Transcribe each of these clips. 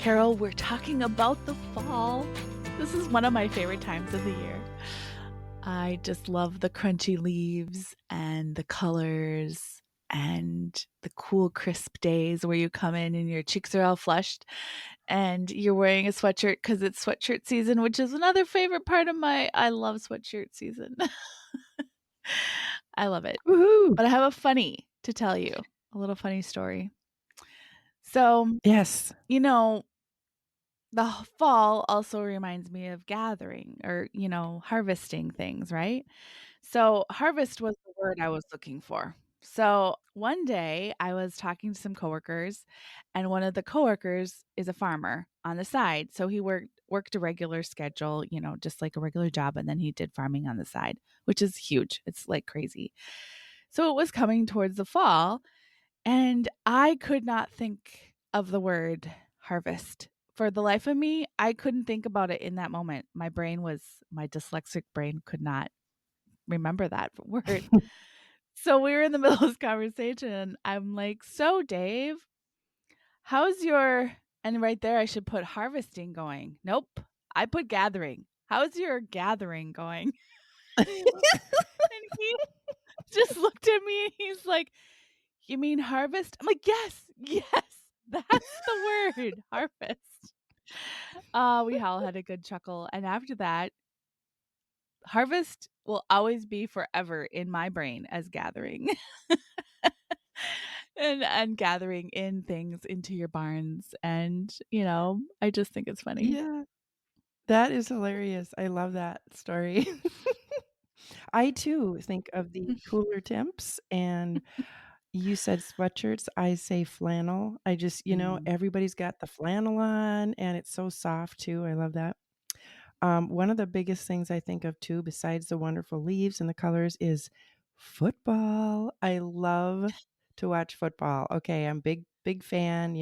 Carol, we're talking about the fall. This is one of my favorite times of the year. I just love the crunchy leaves and the colors and the cool, crisp days where you come in and your cheeks are all flushed and you're wearing a sweatshirt because it's sweatshirt season, which is another favorite part of I love sweatshirt season. I love it. Woohoo! But I have a funny to tell you, a little funny story. So, Yes. you know, the fall also reminds me of gathering or, harvesting things, right? So, harvest was the word I was looking for. So, one day I was talking to some coworkers, and one of the coworkers is a farmer on the side. So, he worked a regular schedule, just like a regular job, and then he did farming on the side, which is huge. It's like crazy. So, it was coming towards the fall, and I could not think of the word harvest. For the life of me, I couldn't think about it in that moment. My dyslexic brain could not remember that word. So we were in the middle of this conversation and I'm like, "So Dave, how's your," and right there I should put harvesting going. Nope. I put gathering. How's your gathering going? And he just looked at me and he's like, "You mean harvest?" I'm like, "Yes, yes, that's the word, harvest." We all had a good chuckle, and after that, harvest will always be forever in my brain as gathering. And gathering in things into your barns, and, I just think it's funny. Yeah, that is hilarious. I love that story. I too think of the cooler temps, and you said sweatshirts, I say flannel. I just Mm. everybody's got the flannel on, and it's so soft too. I love that. One of the biggest things I think of too, besides the wonderful leaves and the colors, is football. I love to watch football. Okay, I'm big fan,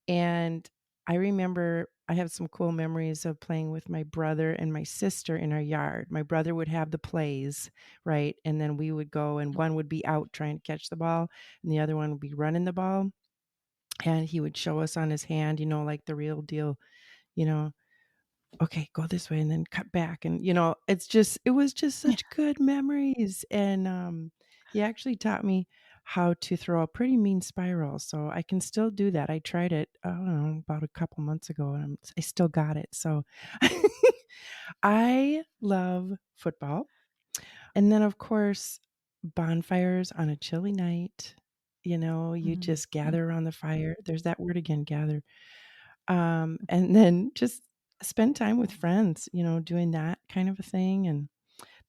and I remember I have some cool memories of playing with my brother and my sister in our yard. My brother would have the plays, right? And then we would go and one would be out trying to catch the ball and the other one would be running the ball. And he would show us on his hand, like the real deal, you know, okay, go this way and then cut back. And, it was just Yeah. such good memories. And he actually taught me how to throw a pretty mean spiral. So I can still do that. I tried it, I don't know, about a couple months ago and I still got it. So I love football. And then, of course, bonfires on a chilly night. You Mhm. just gather around the fire. There's that word again, gather. And then just spend time with friends, doing that kind of a thing. And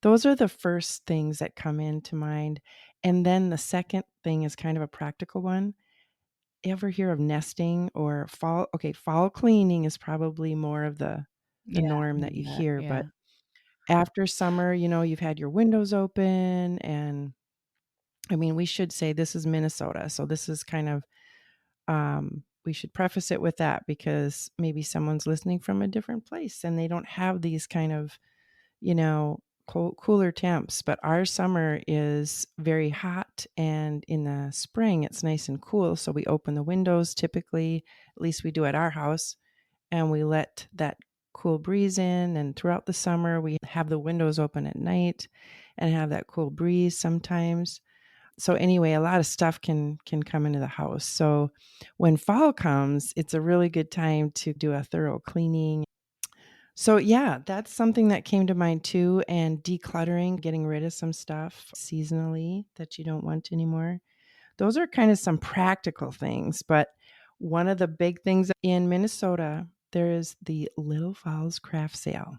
those are the first things that come into mind. And then the second thing is kind of a practical one. Ever hear of nesting or fall? Okay, fall cleaning is probably more of the Yeah, norm that you yeah, hear, but yeah. after summer, you've had your windows open and I mean, we should say this is Minnesota. So this is kind of we should preface it with that because maybe someone's listening from a different place and they don't have these kind of, cooler temps. But our summer is very hot, and in the spring, it's nice and cool. So we open the windows typically, at least we do at our house, and we let that cool breeze in. And throughout the summer, we have the windows open at night and have that cool breeze sometimes. So anyway, a lot of stuff can come into the house. So when fall comes, it's a really good time to do a thorough cleaning. So yeah, that's something that came to mind too, and decluttering, getting rid of some stuff seasonally that you don't want anymore. Those are kind of some practical things, but one of the big things in Minnesota, there is the Little Falls Craft Sale.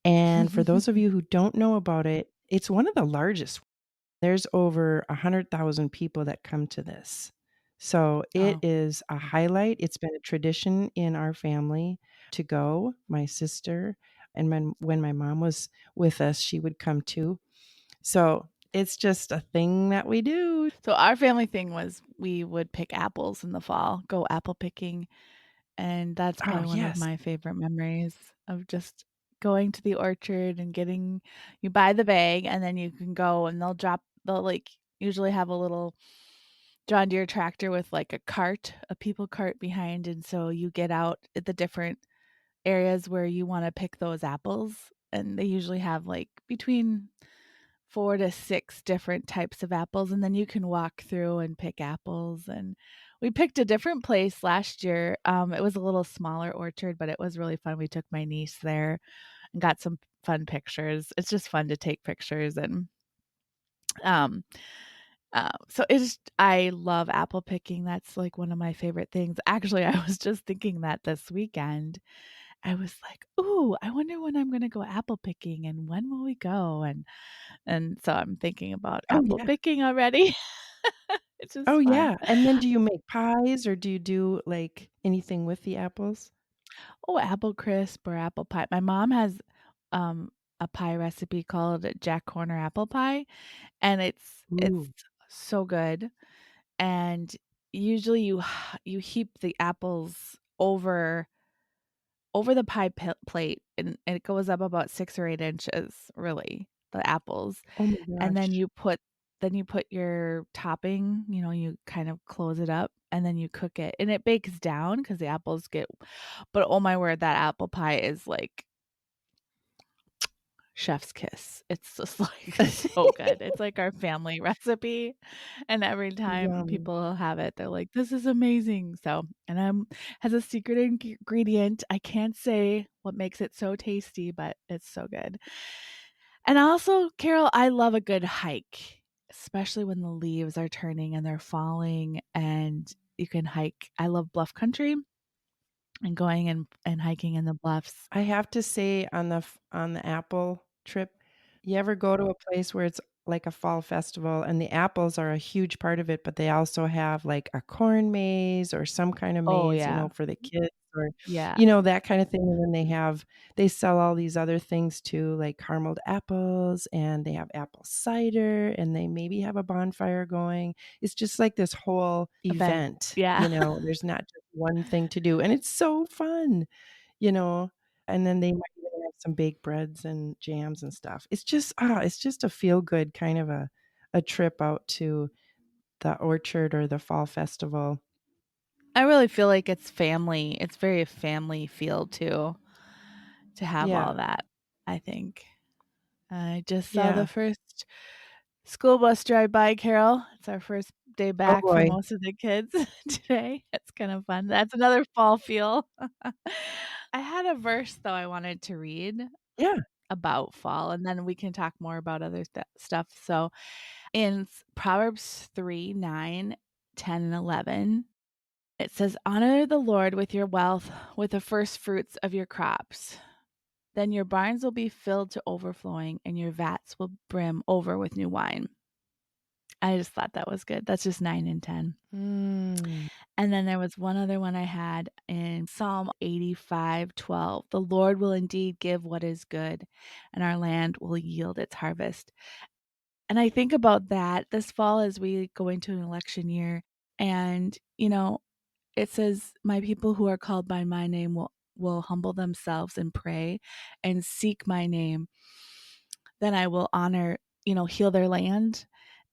And for those of you who don't know about it, it's one of the largest. There's over 100,000 people that come to this. So it Oh. is a highlight. It's been a tradition in our family to go. My sister and when my mom was with us, she would come too. So it's just a thing that we do. So our family thing was we would pick apples in the fall, go apple picking, and that's Oh, probably one of yes. my favorite memories of just going to the orchard and getting, you buy the bag and then you can go and they'll like usually have a little John Deere tractor with, like, a cart, a people cart behind, and so you get out at the different areas where you wanna pick those apples, and they usually have, like, between 4 to 6 different types of apples, and then you can walk through and pick apples, and we picked a different place last year. It was a little smaller orchard, but it was really fun. We took my niece there and got some fun pictures. It's just fun to take pictures and, um, so it's I love apple picking. That's, like, one of my favorite things. Actually, I was just thinking that this weekend. I was like, "Ooh, I wonder when I'm gonna go apple picking and when will we go?" And so I'm thinking about Oh, apple yeah. picking already. It's Oh, just fun. yeah, and then do you make pies or do you do, like, anything with the apples? Oh, apple crisp or apple pie. My mom has, um, a pie recipe called Jack Corner apple pie, and it's Ooh. so good, and usually you heap the apples over the pie plate, and it goes up about 6 or 8 inches, really, the apples, Oh my and gosh. then you put your topping, you kind of close it up, and then you cook it, and it bakes down because the apples get but oh my word, that apple pie is like chef's kiss. It's just, like, so good. It's like our family recipe, and every time Yum. people have it, they're like, "This is amazing." So and, has a secret ingredient. I can't say what makes it so tasty, but it's so good. And also, Carol, I love a good hike, especially when the leaves are turning and they're falling and you can hike. I love bluff country and going and hiking in the bluffs. I have to say on the apple trip, you ever go to a place where it's like a fall festival and the apples are a huge part of it, but they also have like a corn maze or some kind of Oh, maze, yeah. for the kids or, Yeah. that kind of thing, and then they sell all these other things too, like carameled apples, and they have apple cider, and they maybe have a bonfire going. It's just like this whole Event. event, Yeah. there's not just one thing to do, and it's so fun you know, and then they might even have some baked breads and jams and stuff. It's just a feel good kind of a trip out to the orchard or the fall festival. I really feel like it's family. It's very family feel too, to have Yeah, all that, I think. I just saw the yeah. first school bus drive by, Carol. It's our first day Oh, back for boy. most of the kids today. It's kind of fun. That's another fall feel. I had a verse, though, I wanted to read Yeah. about fall, and then we can talk more about other stuff. So in Proverbs 3, 9, 10, and 11, it says, "Honor the Lord with your wealth, with the first fruits of your crops. Then your barns will be filled to overflowing, and your vats will brim over with new wine." I just thought that was good. That's just 9 and 10. Mm. And then there was one other one I had in Psalm 85:12. "The Lord will indeed give what is good, and our land will yield its harvest." And I think about that this fall as we go into an election year, and, it says, "My people who are called by my name will humble themselves and pray and seek my name. Then I will honor, heal their land."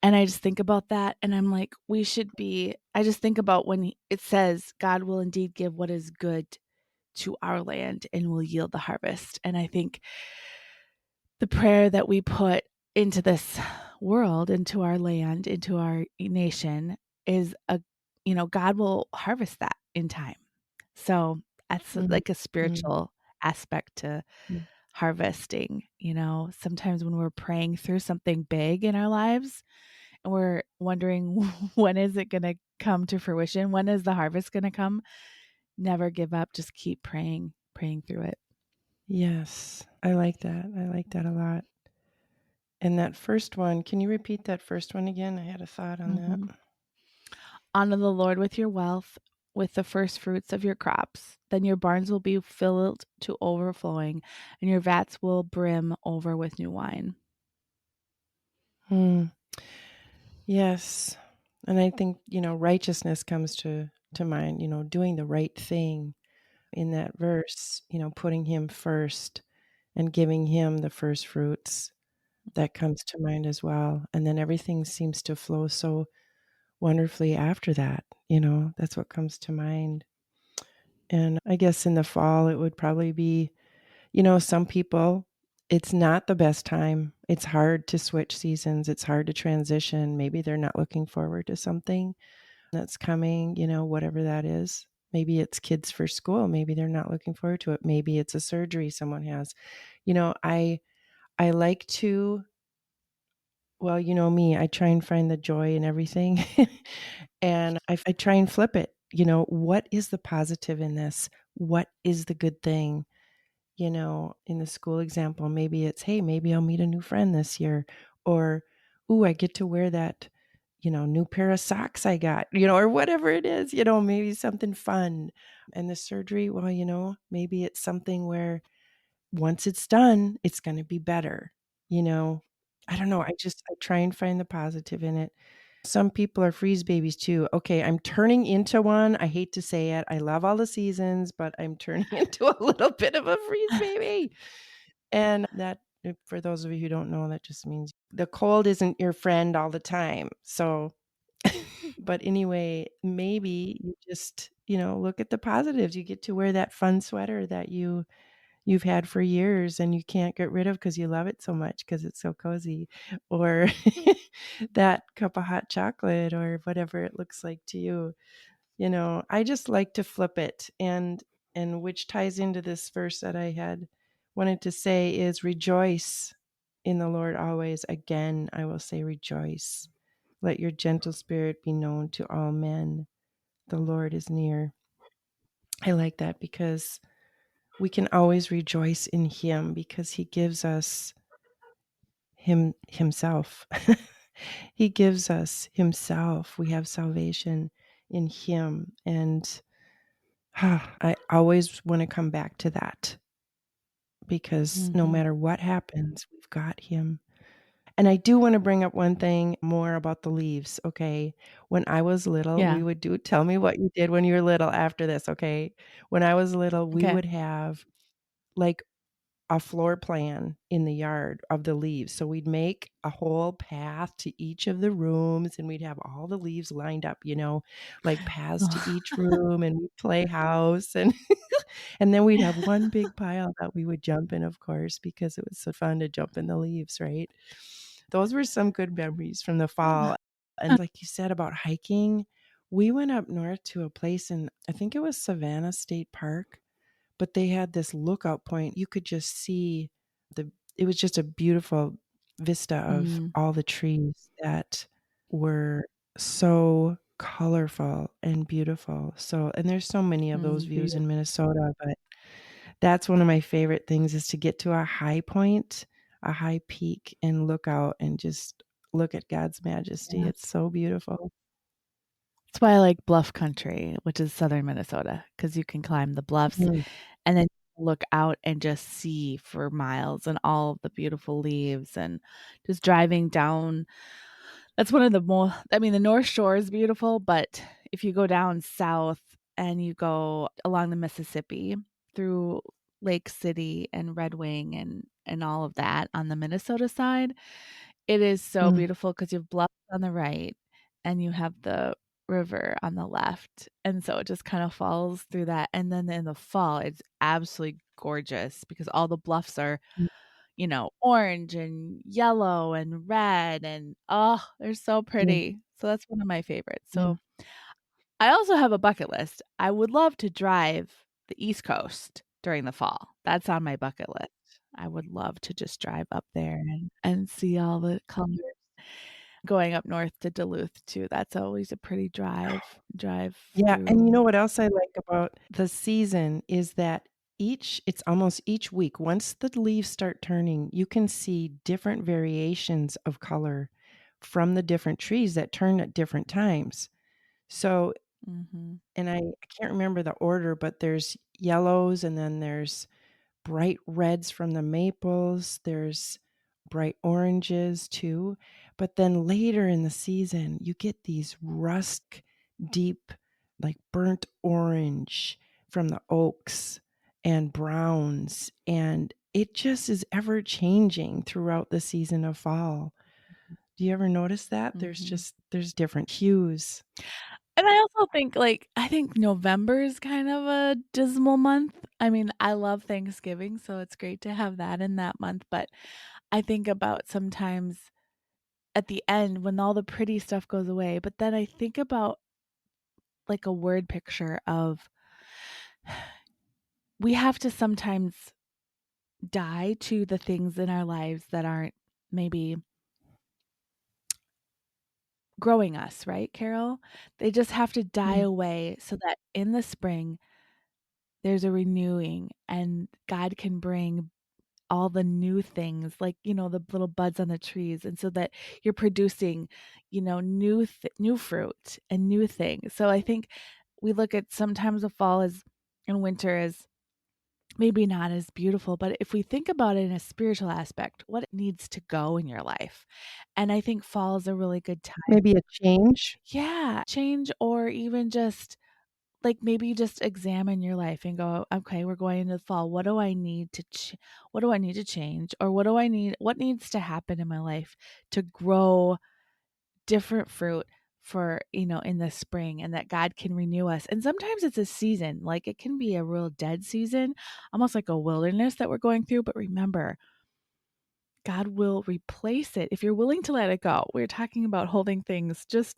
And I just think about that, and I'm like, I just think about when it says, "God will indeed give what is good to our land and will yield the harvest." And I think the prayer that we put into this world, into our land, into our nation is God will harvest that in time. So that's Mhm. like a Mm. spiritual aspect to Mm. harvesting. Sometimes when we're praying through something big in our lives and we're wondering when is it going to come to fruition? When is the harvest going to come? Never give up. Just keep praying through it. Yes. I like that. I like that a lot. And that first one, can you repeat that first one again? I had a thought on that. Mhm. Honor the Lord with your wealth, with the first fruits of your crops. Then your barns will be filled to overflowing, and your vats will brim over with new wine. Mm. Yes. And I think, righteousness comes to mind, doing the right thing in that verse, putting him first and giving him the first fruits. That comes to mind as well. And then everything seems to flow so wonderfully after that. That's what comes to mind. And I guess in the fall, it would probably be, some people, it's not the best time. It's hard to switch seasons. It's hard to transition. Maybe they're not looking forward to something that's coming, whatever that is. Maybe it's kids for school. Maybe they're not looking forward to it. Maybe it's a surgery someone has. I like to, well, me, I try and find the joy in everything. And I try and flip it. What is the positive in this? What is the good thing? In the school example, maybe it's, hey, maybe I'll meet a new friend this year. Or, ooh, I get to wear that, new pair of socks I got, or whatever it is, maybe something fun. And the surgery, well, maybe it's something where once it's done, it's going to be better. You know, I don't know. I try and find the positive in it. Some people are freeze babies too. Okay, I'm turning into one. I hate to say it. I love all the seasons, but I'm turning into a little bit of a freeze baby. And that, for those of you who don't know, that just means the cold isn't your friend all the time. So, but anyway, maybe you just, look at the positives. You get to wear that fun sweater that you've had for years and you can't get rid of because you love it so much because it's so cozy, or that cup of hot chocolate or whatever it looks like to you. I just like to flip it, and which ties into this verse that I had wanted to say is rejoice in the Lord always. Again, I will say rejoice. Let your gentle spirit be known to all men. The Lord is near. I like that because we can always rejoice in him because he gives us himself. He gives us himself. We have salvation in him. And I always want to come back to that because no Mhm. matter what happens, we've got him. And I do want to bring up one thing more about the leaves. Okay. When I was little, Yeah. we would tell me what you did when you were little after this. Okay. When I was little, we Okay. would have like a floor plan in the yard of the leaves. So we'd make a whole path to each of the rooms and we'd have all the leaves lined up, like paths to each room, and we'd play house, and and then we'd have one big pile that we would jump in, of course, because it was so fun to jump in the leaves, right? Those were some good memories from the fall. And like you said about hiking, we went up north to a place in, I think it was Savannah State Park, but they had this lookout point. You could just see it was just a beautiful vista of Mm, all the trees that were so colorful and beautiful. So, and there's so many of those views beautiful. in Minnesota, but that's one of my favorite things is to get to a high point, a high peak, and look out and just look at God's majesty. Yeah. It's so beautiful. That's why I like bluff country, which is southern Minnesota, because you can climb the bluffs Mm, and then look out and just see for miles and all of the beautiful leaves and just driving down. That's one of the more, I mean, the North Shore is beautiful, but if you go down south and you go along the Mississippi through Lake City and Red Wing and all of that on the Minnesota side, it is so mm, beautiful because you have bluffs on the right and you have the river on the left, and so it just kind of falls through that, and then in the fall, it's absolutely gorgeous because all the bluffs are, mm, orange and yellow and red, and, oh, they're so mm, pretty. So that's one of my favorites. mm. So I also have a bucket list. I would love to drive the East Coast during the fall. That's on my bucket list. I would love to just drive up there and see all the colors. Going up north to Duluth too, that's always a pretty drive Yeah, and you through. know what else I like about the season is that it's almost each week, once the leaves start turning, you can see different variations of color from the different trees that turn at different times. So, Mhm. and I can't remember the order, but there's yellows and then there's bright reds from the maples. There's bright oranges too. But then later in the season, you get these rust deep, like burnt orange from the oaks and browns. And it just is ever changing throughout the season of fall. Do you ever notice that? Mhm. There's different hues. And I also think, like, I think November is kind of a dismal month. I mean, I love Thanksgiving, so it's great to have that in that month, but I think about sometimes at the end when all the pretty stuff goes away, but then I think about, like, a word picture of we have to sometimes die to the things in our lives that aren't maybe growing us, right, Carol? They just have to die Yeah. away so that in the spring, there's a renewing and God can bring all the new things, like, the little buds on the trees, and so that you're producing, new fruit and new things. So I think we look at sometimes the fall as and winter as maybe not as beautiful, but if we think about it in a spiritual aspect, what it needs to go in your life. And I think fall is a really good time. Maybe a change? Yeah, change or even just like maybe just examine your life and go, okay, we're going into the fall. What do I need to change? Or what needs to happen in my life to grow different fruit for, in the spring and that God can renew us. And sometimes it's a season, like it can be a real dead season, almost like a wilderness that we're going through. But remember, God will replace it if you're willing to let it go. We're talking about holding things just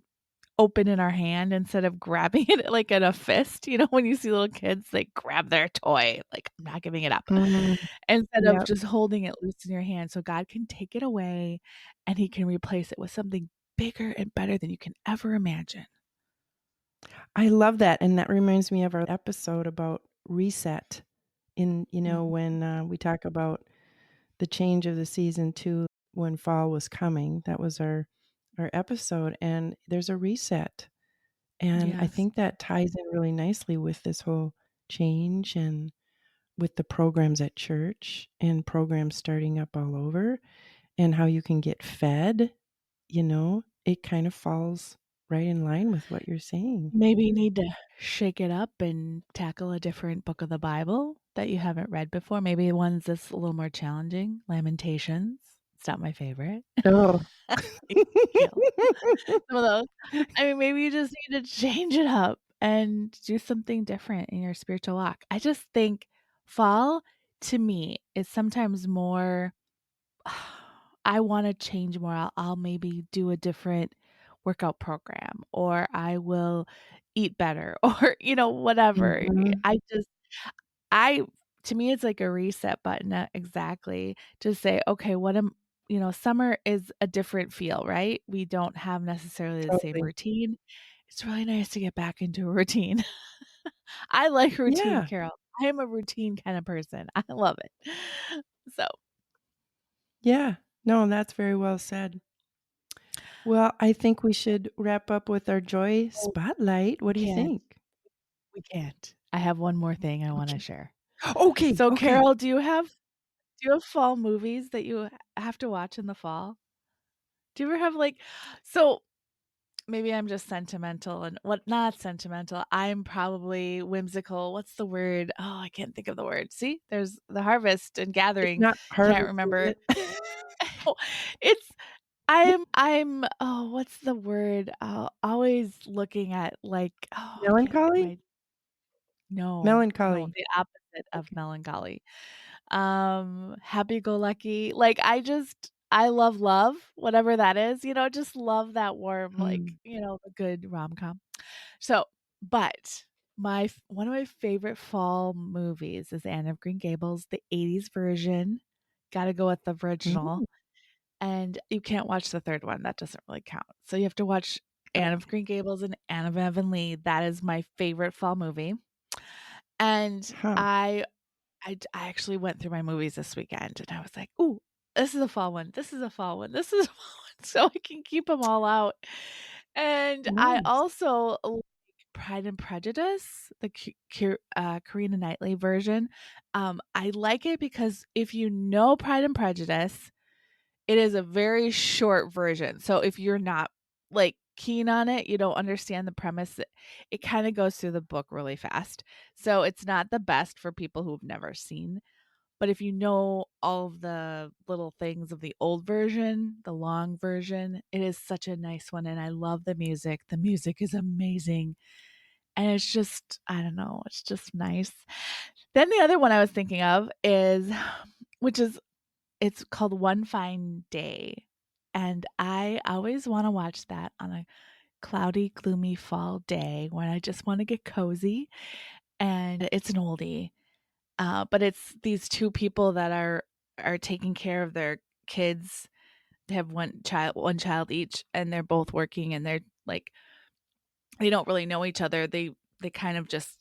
open in our hand instead of grabbing it like in a fist. When you see little kids, they grab their toy, like, "I'm not giving it up," Mm, instead of yep. just holding it loose in your hand, so God can take it away, and He can replace it with something bigger and better than you can ever imagine. I love that, and that reminds me of our episode about reset Mhm. when, we talk about the change of the season to when fall was coming. That was our episode, and there's a reset, and I Yes. think that ties in really nicely with this whole change and with the programs at church and programs starting up all over and how you can get fed, it kind of falls right in line with what you're saying. Maybe you need to shake it up and tackle a different book of the Bible that you haven't read before, maybe ones that's a little more challenging. Lamentations, it's not my favorite. Oh. Ezekiel. Some of those. I mean, maybe you just need to change it up and do something different in your spiritual walk. I just think fall to me is sometimes more I wanna change more. I'll maybe do a different workout program, or I will eat better, or, whatever. Mhm. I just I to me, it's like a reset button, exactly, to say, "Okay, summer is a different feel, right? We don't have necessarily the same Totally. routine. It's really nice to get back into a routine." I like routine, Yeah, Carol. I am a routine kinda person. I love it. So, yeah. No, that's very well said. Well, I think we should wrap up with our joy oh, spotlight. we What do you can't. think? We can't. I have one more thing I wanna Okay. share. Okay, So, okay. Carol, do you have fall movies that you have to watch in the fall? Do you ever have, like so maybe I'm just sentimental and what not sentimental, I'm probably whimsical. What's the word? Oh, I can't think of the word. See? There's the harvest and It's gathering. not Can't harvest, is remember. it? Oh, it's what's the word? Always looking at, like I can't think of Melancholy? my no, no, Melancholy. the opposite of Okay. melancholy. Happy-go-lucky, like, I love, whatever that is, just love that warm, like, Mm. a good rom-com. So, but one of my favorite fall movies is Anne of Green Gables, the '80s version. Gotta go with the original, Mm. and you can't watch the 3rd one, that doesn't really count. So you have to watch Anne of Okay. Green Gables and Anne of Avonlea. That is my favorite fall movie, and Huh. I actually went through my movies this weekend, and I was like, "Ooh, this is a fall one. This is a fall one. This is a fall one," so I can keep them all out. And I Nice. also like Pride and Prejudice, the Karina Knightley version. I like it because if you know Pride and Prejudice, it is a very short version. So if you're not, like, keen on it, you don't understand the premise, it kinda goes through the book really fast. So it's not the best for people who've never seen but if you know all of the little things of the old version, the long version, it is such a nice one, and I love the music. The music is amazing, and it's just I don't know, it's just nice. Then the other one I was thinking of is which is it's called One Fine Day, and I always wanna watch that on a cloudy, gloomy fall day when I just wanna get cozy, and it's an oldie, but it's these 2 people that are taking care of their kids. They have one child each, and they're both working, and they're, like they don't really know each other. They kind of just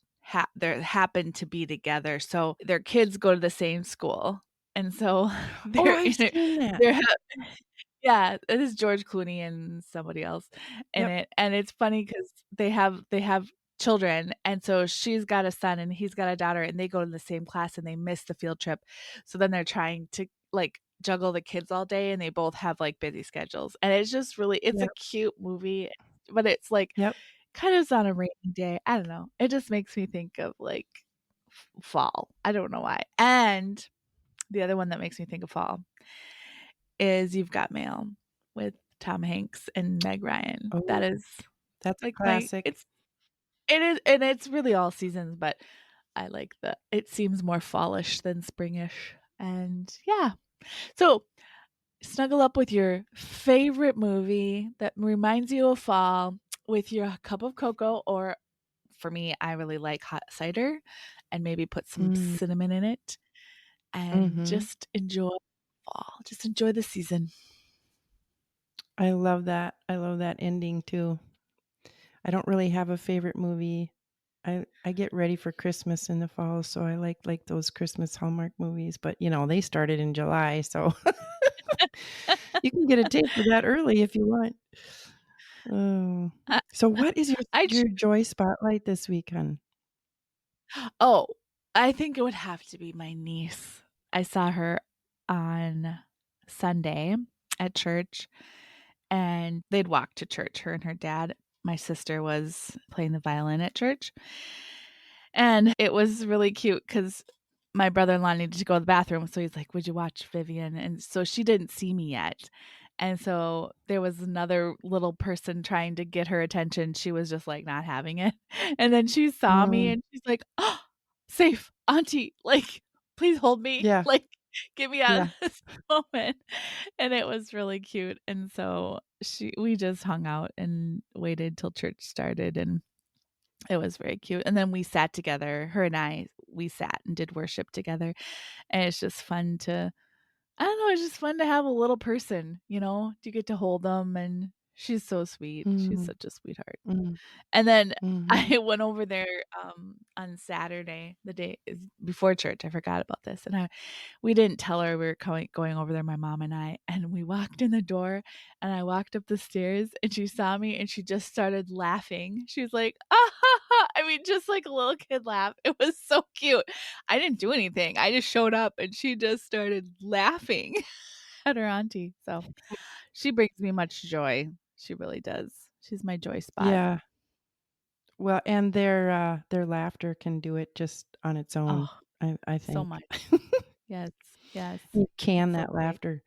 they happen to be together, so their kids go to the same school, and so Oh, they're I've in it seen that. they're yeah, it is George Clooney and somebody else in Yep. it, and it's funny 'cause they have children, and so she's got a son and he's got a daughter, and they go to the same class and they miss the field trip. So then they're trying to, like, juggle the kids all day, and they both have, like, busy schedules, and it's just really it's a Yep. cute movie, but it's, like, Yep. kind of on a rainy day. I don't know. It just makes me think of, like, f fall. I don't know why. And the other one that makes me think of fall is You've Got Mail with Tom Hanks and Meg Ryan. That Oh, is, that's a like, my classic. it is and it's really all seasons, but I like it seems more fallish than springish, and yeah. So, snuggle up with your favorite movie that reminds you of fall with your cup of cocoa, or for me, I really like hot cider, and maybe put some Mm, cinnamon in it, and mhm. just enjoy fall. Just enjoy the season. I love that. I love that ending too. I don't really have a favorite movie. I get ready for Christmas in the fall, so I like those Christmas Hallmark movies, but, they started in July, so you can get a taste of that early if you want. Oh. I So what is your I your joy spotlight this weekend? Oh, I think it would have to be my niece. I saw her on Sunday at church, and they'd walked to church, her and her dad. My sister was playing the violin at church, and it was really cute because my brother-in-law needed to go to the bathroom, so he's like, "Would you watch Vivian?" And so she didn't see me yet, and so there was another little person trying to get her attention. She was just, like, not having it, and then she saw me, Mm, and she's like, "Oh, safe, auntie, like, please hold me, yeah, like, get me out of yeah. this moment," and it was really cute, and so we just hung out and waited till church started, and it was very cute, and then we sat together, her and we sat and did worship together, and it's just fun to I don't know, it's just fun to have a little person, you get to hold them, and she's so sweet. She's Mm, such a sweetheart. mm, And then mhm. I went over there, on Saturday, the day is before church, I forgot about this, and we didn't tell her we were going over there, my mom and I, and we walked in the door, and I walked up the stairs, and she saw me, and she just started laughing. She was like, "Ah, ha, ha." I mean, just like a little kid laugh. It was so cute. I didn't do anything. I just showed up, and she just started laughing at her auntie. So, she brings me much joy. She really does. She's my joy spot. Yeah. Well, and their laughter can do it just on its own, Oh, I so think. much. Yes, yes. You can It's so that great. laughter.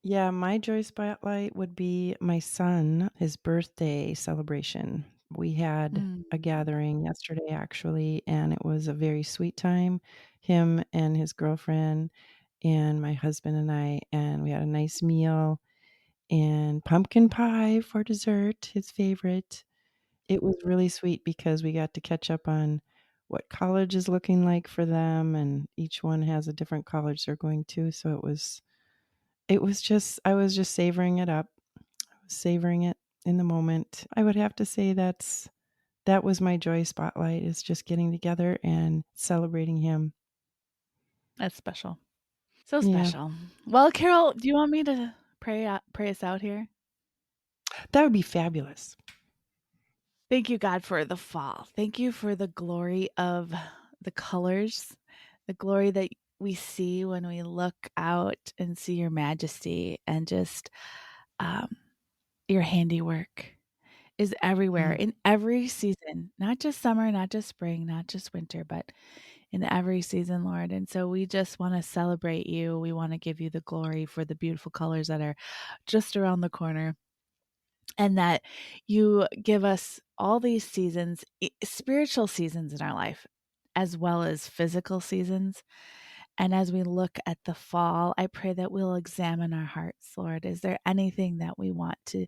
Yeah, my joy spotlight would be my son, his birthday celebration. We had Mm. a gathering yesterday, actually, and it was a very sweet time. Him and his girlfriend and my husband and I, and we had a nice meal and pumpkin pie for dessert, his favorite. It was really sweet because we got to catch up on what college is looking like for them, and each one has a different college they're going to, so it was just I was just savoring it up. I was savoring it in the moment. I would have to say that was my joy spotlight, is just getting together and celebrating him. That's special. So Yeah, special. Well, Carol, do you want me to pray us out here? that would be fabulous. Thank you, God, for the fall. Thank you for the glory of the colors, the glory that we see when we look out and see your majesty, and just um, your handiwork is everywhere Mm, in every season, not just summer, not just spring, not just winter, but in every season, Lord. And so we just want to celebrate you. We want to give you the glory for the beautiful colors that are just around the corner, and that you give us all these seasons, spiritual seasons in our life, as well as physical seasons. And as we look at the fall, I pray that we'll examine our hearts, Lord. Is there anything that we want to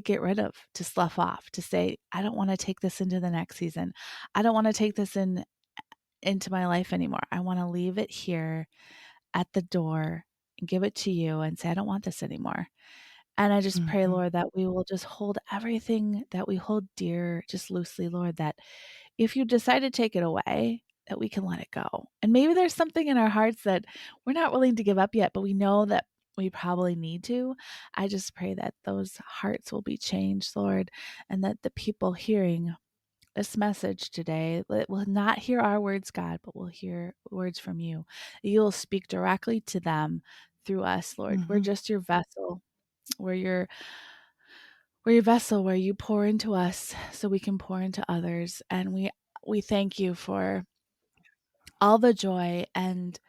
get rid of, to slough off, to say, I don't want to take this into the next season. I don't want to take this into my life anymore. I want to leave it here at the door and give it to you and say, I don't want this anymore. And I just pray, Mhm. Lord, that we will just hold everything that we hold dear just loosely, Lord, that if you decide to take it away, that we can let it go. And maybe there's something in our hearts that we're not willing to give up yet, but we know that we probably need to. I just pray that those hearts will be changed, Lord, and that the people hearing this message today will not hear our words, God, but will hear words from you. You'll speak directly to them through us, Lord. We're Mhm. just your vessel. We're your we're your vessel where you pour into us so we can pour into others. And we thank you for all the joy and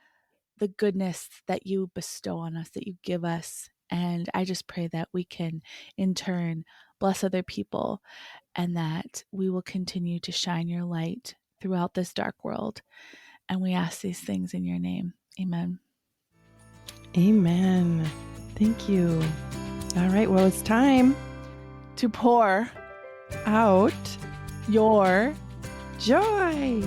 the goodness that you bestow on us, that you give us. And I just pray that we can, in turn, bless other people, and that we will continue to shine your light throughout this dark world. And we ask these things in your name. Amen. Amen. Thank you. All right. Well, it's time To pour out your joy.